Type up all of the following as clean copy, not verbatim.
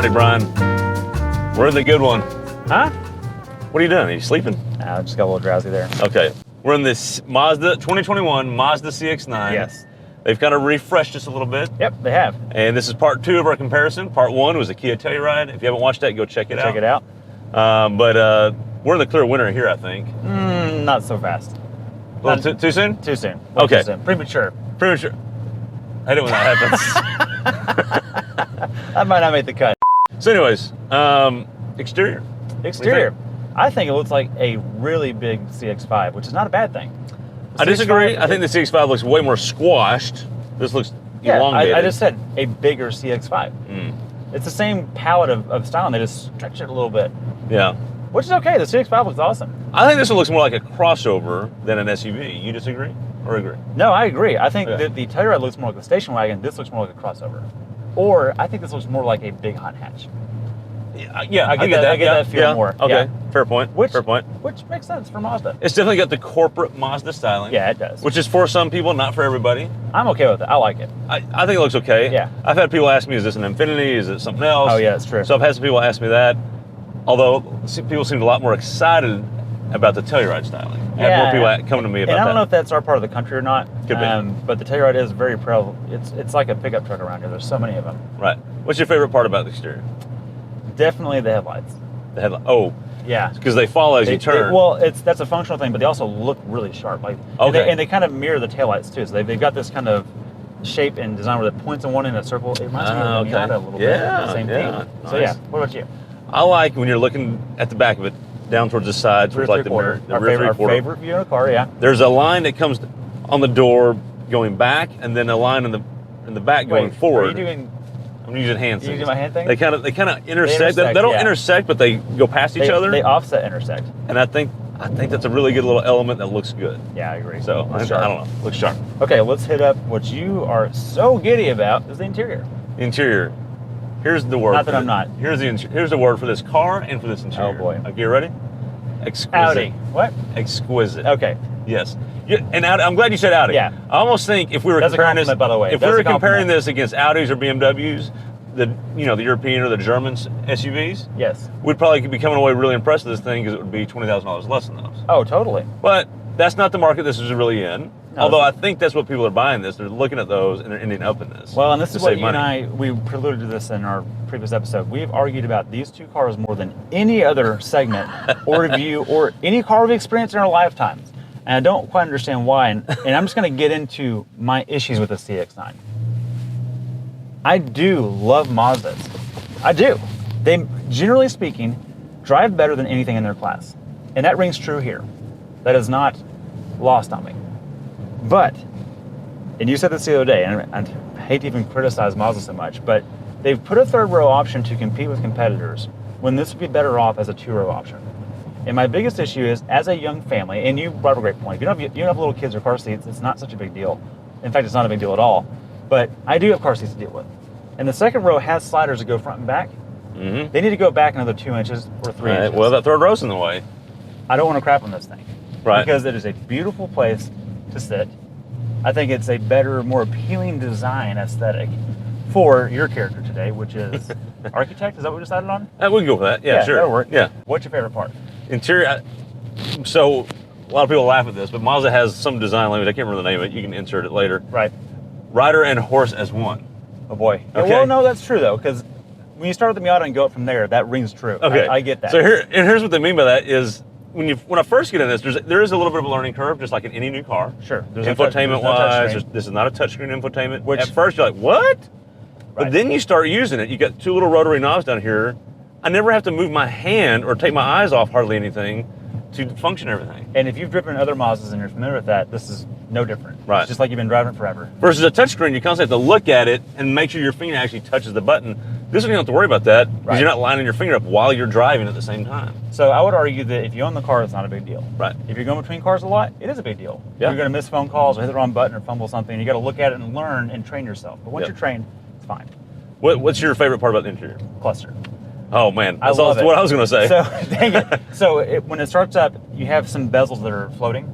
Hey, Brian. We're in the good one. Huh? What are you doing? Are you sleeping? I just got a little drowsy there. Okay. We're in this Mazda 2021 Mazda CX-9. Yes. They've kind of refreshed us a little bit. Yep, they have. And this is part 2 of our comparison. Part 1 was a Kia Telluride. If you haven't watched that, go check it out. Check it out. But we're in the clear winner here, I think. Not so fast. A little too soon? Too soon. Okay. Too soon. Premature. Premature. I hate it when that happens. That might not make the cut. So anyways, exterior. Exterior. I think it looks like a really big CX-5, which is not a bad thing. I disagree. I think the CX-5 looks way more squashed. This looks elongated. I just said a bigger CX-5. It's the same palette of style, and they just stretch it a little bit. Yeah. Which is okay. The CX-5 looks awesome. I think this one looks more like a crossover than an SUV. You disagree or agree? No, I agree. I think that the Telluride looks more like a station wagon. This looks more like a crossover. Or I think this looks more like a big hot hatch. Yeah, I get that feel more. Okay, Yeah. fair point. Fair point. Which makes sense for Mazda. It's definitely got the corporate Mazda styling. Yeah, it does. Which is for some people, not for everybody. I'm okay with it. I like it. I think it looks okay. Yeah. I've had people ask me, is this an Infiniti? Is it something else? Oh, yeah, that's true. So I've had some people ask me that. Although people seemed a lot more excited about the Telluride styling. I had more people coming to me about that. And I don't know if that's our part of the country or not. Could be. But the Telluride is very proud. It's like a pickup truck around here. There's so many of them. Right. What's your favorite part about the exterior? Definitely the headlights. The headlight. Oh. Yeah. Because they fall as you turn. That's a functional thing, but they also look really sharp. Like, okay. And they kind of mirror the taillights too. So they've got this kind of shape and design where it points in one in a circle. It reminds me of the Miata a little bit. The same thing. Nice. So yeah. What about you? I like when you're looking at the back of it, down towards the side, towards like the mirror, the rear three-quarter. Our favorite view in a car, yeah. There's a line that comes on the door going back, and then a line in the back going forward. Are you doing? I'm using hand You signals. using my hand thing? They kind of intersect. They They don't intersect, but they go past each other. They offset intersect. And I think that's a really good little element that looks good. Yeah, I agree. So I don't know, looks sharp. Okay, let's hit up what you are so giddy about is the interior. The interior. Here's the word. Not that I'm not. Here's the word for this car and for this interior. Oh boy. Okay, you ready? Exquisite. Audi. What? Exquisite. Okay. Yes. And Audi, I'm glad you said Audi. Yeah. I almost think if we were That's comparing a compliment, by the way. if we were comparing this against Audis or BMWs, the European or the German SUVs, yes, we'd probably be coming away really impressed with this thing because it would be $20,000 less than those. Oh, totally. But that's not the market this is really in. No, although I think that's what people are buying this. They're looking at those and they're ending up in this. Well, and this is what you money. and I, we preluded to this in our previous episode. We've argued about these two cars more than any other segment or review or any car we've experienced in our lifetimes. And I don't quite understand why. And I'm just going to get into my issues with the CX-9. I do love Mazdas. I do. They, generally speaking, drive better than anything in their class. And that rings true here. That is not lost on me. But, and you said this the other day, and I hate to even criticize Mazda so much, but they've put a third row option to compete with competitors when this would be better off as a 2-row option. And my biggest issue is, as a young family, and you brought up a great point, if you don't have little kids or car seats, it's not such a big deal. In fact, it's not a big deal at all. But I do have car seats to deal with. And the second row has sliders that go front and back. Mm-hmm. They need to go back another 2 inches or 3 inches. Well, that third row's in the way. I don't want to crap on this thing. Right. Because it is a beautiful place to sit. I think it's a better, more appealing design aesthetic for your character today, which is architect. Is that what we decided on? We can go with that. Yeah, sure. That'll work. Yeah. What's your favorite part? Interior. So a lot of people laugh at this, but Mazda has some design language. I can't remember the name of it. You can insert it later. Right. Rider and horse as one. Oh boy. Okay. Well, no, that's true though, because when you start with the Miata and go up from there, that rings true. Okay. I get that. So here's what they mean by that is when I first get in this, there is a little bit of a learning curve, just like in any new car. Sure. Infotainment-wise, this is not a touchscreen infotainment. At first, you're like, what? Right. But then you start using it. You got 2 little rotary knobs down here. I never have to move my hand or take my eyes off hardly anything to function everything. And if you've driven other Mazdas and you're familiar with that, this is no different. Right. It's just like you've been driving it forever. Versus a touchscreen, you constantly have to look at it and make sure your finger actually touches the button. This one, you don't have to worry about that because you're not lining your finger up while you're driving at the same time. So I would argue that if you own the car, it's not a big deal. Right. If you're going between cars a lot, it is a big deal. Yeah. You're going to miss phone calls or hit the wrong button or fumble something. You got to look at it and learn and train yourself. But once you're trained, it's fine. What's your favorite part about the interior? Cluster. Oh man, that's love it. what I was going to say. So dang it. So when it starts up, you have some bezels that are floating,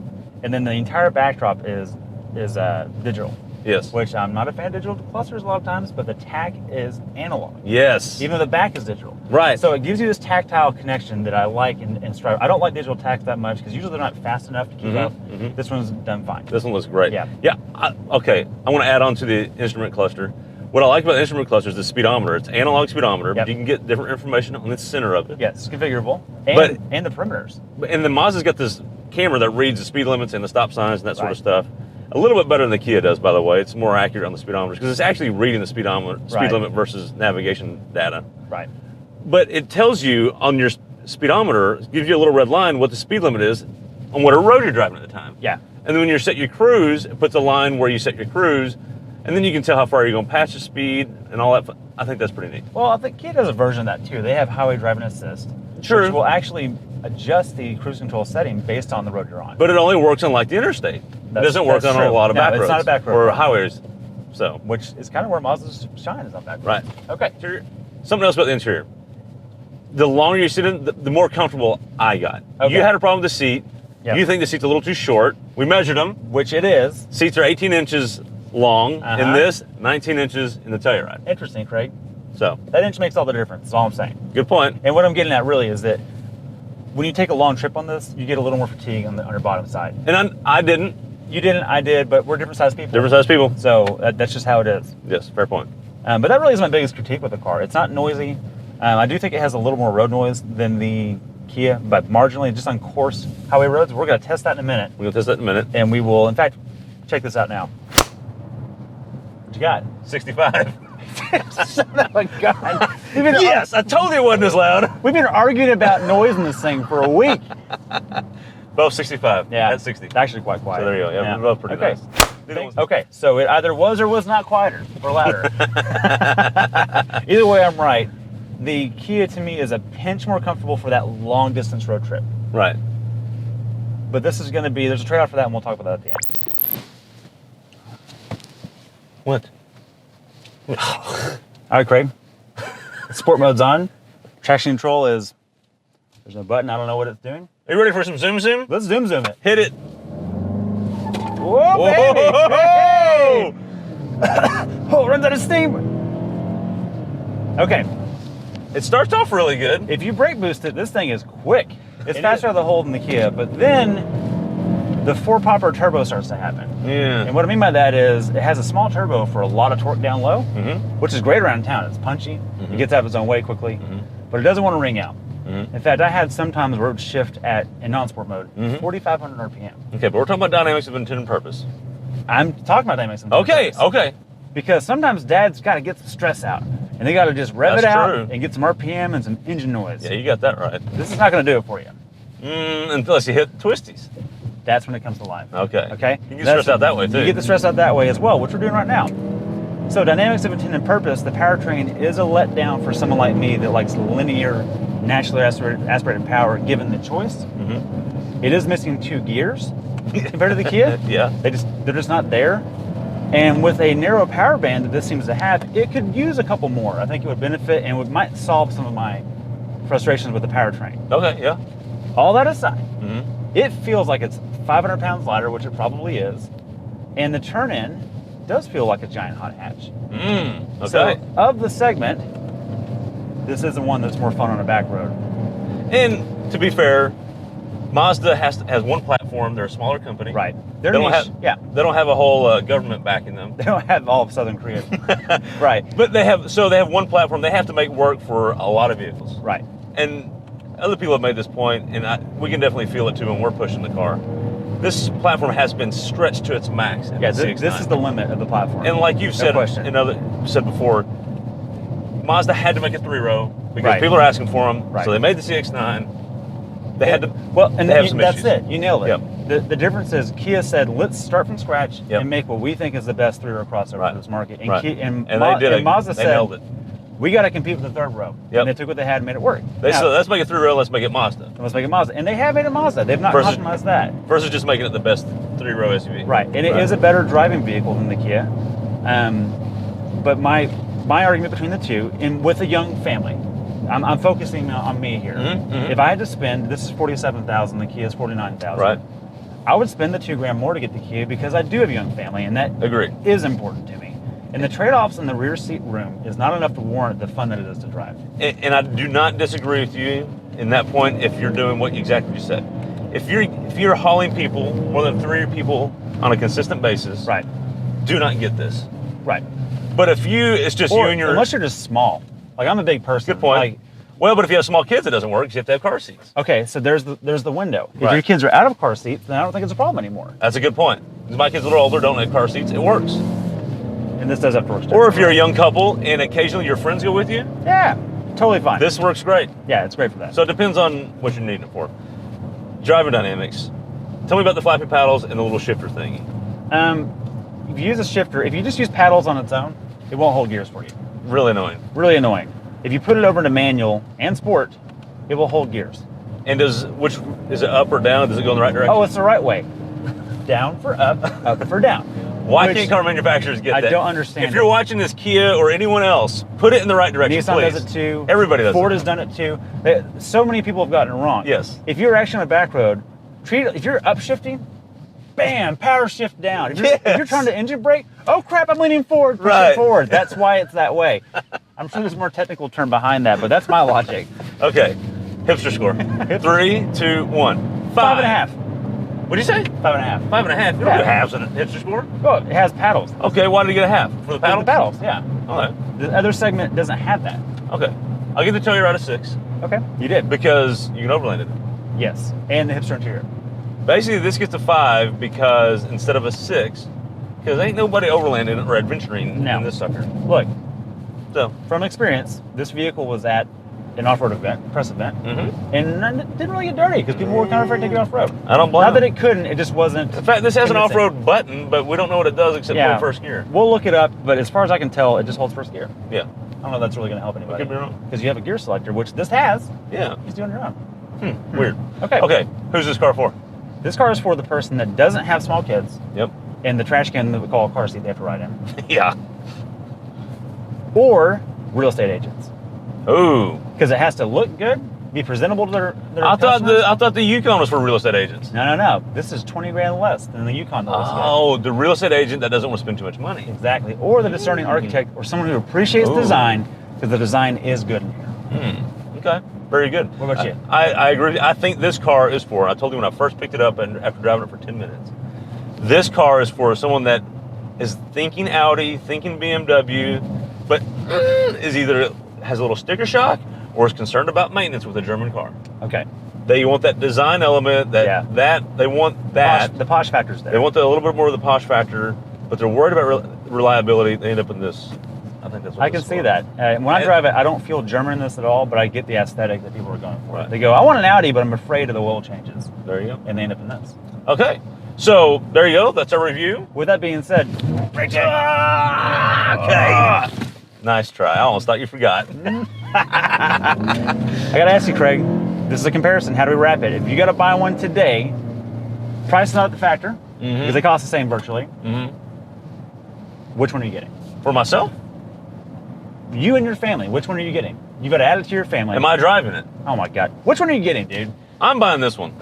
and then the entire backdrop is digital. Yes. Which I'm not a fan of digital clusters a lot of times, but the tach is analog. Yes. Even though the back is digital. Right. So it gives you this tactile connection that I like in Stripe. I don't like digital tach that much because usually they're not fast enough to keep up. This one's done fine. This one looks great. Yeah. Yeah. Okay. I want to add on to the instrument cluster. What I like about the instrument cluster is the speedometer. It's analog speedometer, but you can get different information on the center of it. Yes, it's configurable. And the perimeters. And the Mazda's got this camera that reads the speed limits and the stop signs and that sort of stuff. A little bit better than the Kia does, by the way. It's more accurate on the speedometers because it's actually reading the speed limit versus navigation data. Right. But it tells you on your speedometer, it gives you a little red line what the speed limit is on whatever road you're driving at the time. Yeah. And then when you set your cruise, it puts a line where you set your cruise, and then you can tell how far you're going past the speed and all that. I think that's pretty neat. Well, I think Kia does a version of that too. They have highway driving assist. True. Which will actually adjust the cruise control setting based on the road you're on. But it only works on like the interstate. It doesn't work on a lot of back roads. It's not a back road. Or highways. So. Which is kind of where Mazda's shine is on back roads. Right. Okay. Something else about the interior. The longer you sit in, the more comfortable I got. Okay. You had a problem with the seat. Yep. You think the seat's a little too short. We measured them. Which it is. Seats are 18 inches long in this, 19 inches in the Telluride. Interesting, Craig. So. That inch makes all the difference, that's all I'm saying. Good point. And what I'm getting at really is that when you take a long trip on this, you get a little more fatigue on your bottom side. And I didn't. You didn't, I did, but we're different sized people. Different sized people. So that's just how it is. Yes, fair point. But that really is my biggest critique with the car. It's not noisy. I do think it has a little more road noise than the Kia, but marginally, just on course highway roads. We're going to test that in a minute. We're going to test that in a minute. And we will, in fact, check this out now. What you got? 65. Son of a gun. Yes, I told you it wasn't as loud. We've been arguing about noise in this thing for a week. Both 65. Yeah. That's 60. It's actually quite quiet. So there you go. Yeah, we're both pretty nice. Okay, so it either was or was not quieter or louder. Either way, I'm right. The Kia to me is a pinch more comfortable for that long distance road trip. Right. But this is going to be, there's a trade-off for that, and we'll talk about that at the end. What? All right, Craig. Sport mode's on. Traction control is, there's no button. I don't know what it's doing. Are you ready for some zoom zoom? Let's zoom zoom it. Hit it. Whoa, baby! Hey! Oh, it runs out of steam. Okay. It starts off really good. If you brake boost it, this thing is quick. It's faster out of the hole than the Kia, but then the 4-popper turbo starts to happen. Yeah. And what I mean by that is it has a small turbo for a lot of torque down low, which is great around town. It's punchy. It gets out of its own way quickly, but it doesn't want to ring out. In fact, I had sometimes where it would shift in non-sport mode, 4,500 RPM. Okay, but we're talking about dynamics of intended purpose. I'm talking about dynamics of intended purpose. Okay. Because sometimes dad's got to get some stress out, and they got to just rev it out and get some RPM and some engine noise. Yeah, you got that right. This is not going to do it for you. Unless you hit twisties. That's when it comes to life. Okay. Okay. You get stressed out that way too. You get the stress out that way as well, which we're doing right now. So dynamics of intended purpose, the powertrain is a letdown for someone like me that likes linear, naturally aspirated power given the choice. It is missing 2 gears compared to the Kia. Yeah. They're just not there. And with a narrow power band that this seems to have, it could use a couple more. I think it would benefit and it might solve some of my frustrations with the powertrain. Okay, yeah. All that aside, it feels like it's 500 pounds lighter, which it probably is. And the turn-in does feel like a giant hot hatch. Okay. So of the segment, this is the one that's more fun on a back road. And to be fair, Mazda has one platform. They're a smaller company. Right. They don't have a whole government backing them. They don't have all of Southern Korea. Right. But they have one platform. They have to make work for a lot of vehicles. Right. And other people have made this point, and we can definitely feel it too when we're pushing the car. This platform has been stretched to its max. Yeah, this is the limit of the platform. And like you've said, said before, Mazda had to make a 3-row because people are asking for them. Right. So they made the CX-9. They had to. Well, and they have some that's issues. it. You nailed it. Yep. The difference is Kia said, let's start from scratch and make what we think is the best 3-row crossover for this market. And, they did it. Mazda said, nailed it. We got to compete with the 3rd row. And they took what they had and made it work. They said, let's make it 3-row, let's make it Mazda. Let's make it Mazda. And they have made it Mazda. They've not compromised that. Versus just making it the best 3-row SUV. Right. And it is a better driving vehicle than the Kia. But my argument between the two, and with a young family, I'm focusing on me here. If I had to spend, this is $47,000, the Kia is $49,000. Right. I would spend the $2,000 more to get the Kia because I do have a young family, and that is important to me. And the trade-offs in the rear seat room is not enough to warrant the fun that it is to drive. And I do not disagree with you in that point if you're doing what exactly you said. If you're hauling people, more than 3 people on a consistent basis, right, do not get this. Right. But if it's just you and your... Unless you're just small. Like, I'm a big person. Good point. Like, well, but if you have small kids, it doesn't work because you have to have car seats. Okay, so there's the window. If your kids are out of car seats, then I don't think it's a problem anymore. That's a good point. Because my kids are a little older, don't have car seats. It works. And this does have to work. Or if you're a young couple and occasionally your friends go with you. Yeah, totally fine. This works great. Yeah, it's great for that. So it depends on what you're needing it for. Driving dynamics. Tell me about the flappy paddles and the little shifter thingy. If you use a shifter, if you just use paddles on its own, it won't hold gears for you. Really annoying. Really annoying. If you put it over into manual and sport, it will hold gears. And is it up or down? Does it go in the right direction? Oh, it's the right way. Down for up, up for down. Why can't car manufacturers get that? I don't understand. If you're watching this Kia or anyone else, put it in the right direction, Nissan please. does it too. Everybody does Ford it. has done it too. So many people have gotten it wrong. Yes. If you're actually on a back road, if you're upshifting, bam, power shift down. If you're trying to engine brake, oh crap, I'm leaning forward, pushing forward. That's why it's that way. I'm sure there's a more technical term behind that, but that's my logic. Okay. Hipster score. 3, 2, 1. 5.5. What'd you say? 5.5. 5.5. You don't get halves in a hipster score? Well, it has paddles. Okay, why did you get a half? For the paddles? For the paddles, yeah. Okay. The other segment doesn't have that. Okay. I'll give the Telluride a 6. Okay. You did. Because you can overland it. Yes. And the hipster interior. Basically, this gets a 5 because instead of a 6, because ain't nobody overlanding or adventuring in this sucker. Look, so from experience, this vehicle was at an off-road event, press event, and it didn't really get dirty because people were kind of afraid to take it off-road. I don't blame Not that it couldn't, it just wasn't. In fact, this has an off-road button, but we don't know what it does except for first gear. We'll look it up, but as far as I can tell, it just holds first gear. Yeah. I don't know if that's really going to help anybody. Could be wrong. Because you have a gear selector, which this has. Yeah. He's doing your own. Weird. Okay. Okay. Who's this car for? This car is for the person that doesn't have small kids. Yep. And the trash can that we call a car seat they have to ride in. Yeah. Or real estate agents. Ooh. Because it has to look good, be presentable to their I customers. thought the Yukon was for real estate agents. No. This is 20 grand less than the Yukon. Oh, the real estate agent that doesn't want to spend too much money. Exactly. Or the discerning architect or someone who appreciates design because the design is good in here. Okay. Very good. What about you? I agree. I think this car is for, I told you when I first picked it up and after driving it for 10 minutes, this car is for someone that is thinking Audi, thinking BMW, but is either has a little sticker shock or is concerned about maintenance with a German car. Okay. They want that design element, they want that. The posh factor's there. They want a little bit more of the posh factor, but they're worried about reliability. They end up in this. I think that's what I can see that. When I drive it, I don't feel German in this at all, but I get the aesthetic that people are going for. Right. They go, I want an Audi, but I'm afraid of the oil changes. There you go. And they end up in this. Okay. So there you go. That's our review. With that being said, okay. Nice try. I almost thought you forgot. I got to ask you, Craig, this is a comparison. How do we wrap it? If you got to buy one today, price is not at the factor, because they cost the same virtually. Which one are you getting? For myself? You and your family, which one are you getting? You got to add it to your family. Am I driving it? Oh my God. Which one are you getting, dude? I'm buying this one.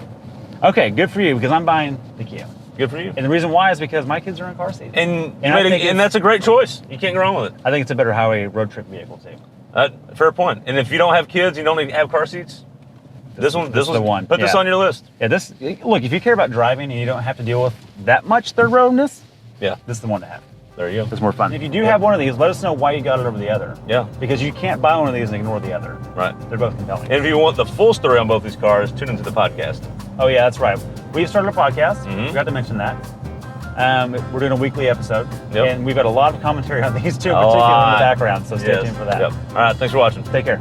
Okay, good for you, because I'm buying the Kia. Good for you. And the reason why is because my kids are in car seats. And that's a great choice. You can't go wrong with it. I think it's a better highway road trip vehicle too. Fair point. And if you don't have kids, you don't need to have car seats. This one's the one. Put this on your list. Yeah, look, if you care about driving and you don't have to deal with that much third roadness, this is the one to have. There you go. It's more fun. If you do have one of these, let us know why you got it over the other. Yeah. Because you can't buy one of these and ignore the other. Right. They're both compelling. And if you want the full story on both these cars, tune into the podcast. Oh yeah, that's right. We've started a podcast. Forgot to mention that. We're doing a weekly episode. Yep. And we've got a lot of commentary on these two, particularly in the background, so stay tuned for that. Yep. All right, thanks for watching. Take care.